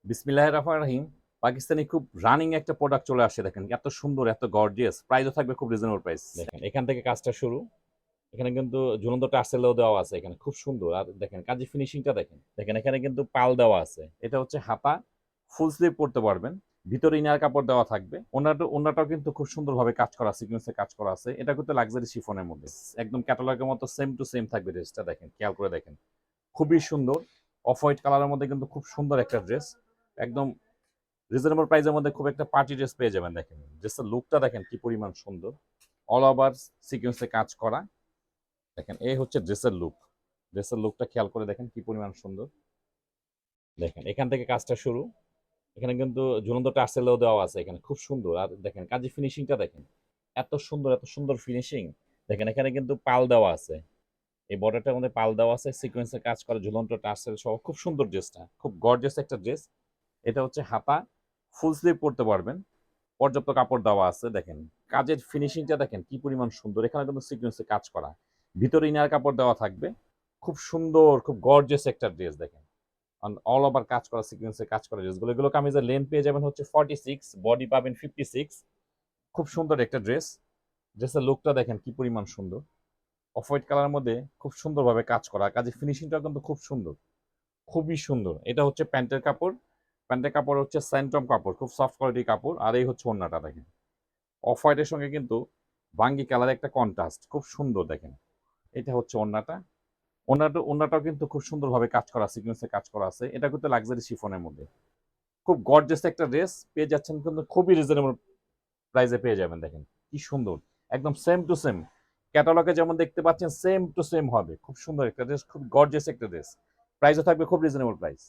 বিসমিল্লাহির রহমানির রহিম। পাকিস্তানি খুব রানিং একটা প্রোডাক্ট চলে আসছে, দেখেন এত সুন্দর, এত গর্জিয়াস, প্রাইসও থাকবে খুব রিজনেবল প্রাইস। দেখেন এখান থেকে কাজটা শুরু। এখানে কিন্তু ঝুলন্ত টার্সেলও দেওয়া আছে, এখানে খুব সুন্দর। আর দেখেন কাজের ফিনিশিংটা দেখেন, এখানে কিন্তু পাল দেওয়া আছে। এটা হচ্ছে হাতা, ফুল স্লিভ পড়তে পারবেন। ভিতরে ইনার কাপড় দেওয়া থাকবে। ওনাটাও কিন্তু খুব সুন্দরভাবে কাজ করা, সিকোয়েন্সে কাজ করা আছে। এটা কিন্তু লাক্সারি শিফনের মধ্যে একদম ক্যাটালগের মতো সেম টু সেম থাকবে। ড্রেসটা দেখেন, খেয়াল করে দেখেন, খুবই সুন্দর। অফ হোয়াইট কালারের মধ্যে কিন্তু খুব সুন্দর একটা ড্রেস। একদম রিজনেবল প্রাইসের মধ্যে খুব একটা পার্টি ড্রেস পেয়ে যাবেন। দেখেন ড্রেসের লুকটা দেখেন কি পরিমাণ সুন্দর, অল ওভার সিকোয়েন্সে কাজ করা। দেখেন এই হচ্ছে ড্রেসের লুক। ড্রেসের লুকটা খেয়াল করে দেখেন কি পরিমাণ সুন্দর। দেখেন এখান থেকে কাজটা শুরু। এখানে কিন্তু ঝুলন্ত টার্সেলও দেওয়া আছে, এখানে খুব সুন্দর। আর দেখেন কাজের ফিনিশিংটা দেখেন, এত সুন্দর, এত সুন্দর ফিনিশিং। দেখেন এখানে কিন্তু পাল দেওয়া আছে, এই বর্ডারটার মধ্যে পাল দেওয়া আছে, সিকোয়েন্সে কাজ করা, ঝুলন্ত টার্সেল সহ খুব সুন্দর ড্রেসটা, খুব গর্জিয়াস একটা ড্রেস। এটা হচ্ছে হাতা, ফুল স্লিভ পড়তে পারবেন। পর্যাপ্ত কাপড় দেওয়া আছে। দেখেন কাজের ফিনিশিংটা দেখেন কি পরিমাণ সুন্দর। এখানে কিন্তু সিকোয়েন্সে কাজ করা, ভিতরে ইনার কাপড় দেওয়া থাকবে। খুব সুন্দর, খুব গর্জিয়াস একটা ড্রেস। দেখেন অল ওভার কাজ করা, সিকোয়েন্সে কাজ করা ড্রেসগুলো। এগুলো কামিজের লেন্থ পেয়ে যাবেন হচ্ছে 46, বডি পাবেন 56। খুব সুন্দর একটা ড্রেস। ড্রেসের লুকটা দেখেন কি পরিমাণ সুন্দর। অফ হোয়াইট কালারের মধ্যে খুব সুন্দরভাবে কাজ করা, কাজের ফিনিশিংটাও কিন্তু খুব সুন্দর, খুবই সুন্দর। এটা হচ্ছে প্যান্টের কাপড়। প্যান্টের কাপড় হচ্ছে স্যান্টম কাপড়, খুব সফট কোয়ালিটির কাপড়। আর এই হচ্ছে ওড়নাটা দেখেন, অফ হোয়াইটের সঙ্গে কিন্তু বাঙ্গি কালার একটা কন্ট্রাস্ট, খুব সুন্দর। দেখেন এটা হচ্ছে ওড়নাটা। ওড়নাটাও কিন্তু খুব সুন্দরভাবে কাজ করা, সিকোয়েন্সে কাজ করা আছে। এটা কিন্তু লাক্সারি শিফনের মধ্যে খুব গর্জিয়াস একটা ড্রেস পেয়ে যাচ্ছেন, কিন্তু খুবই রিজনেবল প্রাইসে পেয়ে যাবেন। দেখেন কি সুন্দর, একদম সেম টু সেম ক্যাটালগে যেমন দেখতে পাচ্ছেন সেম টু সেম হবে। খুব সুন্দর একটা ড্রেস, খুব গর্জিয়াস একটা ড্রেস। প্রাইসও থাকবে খুব রিজনেবল প্রাইস।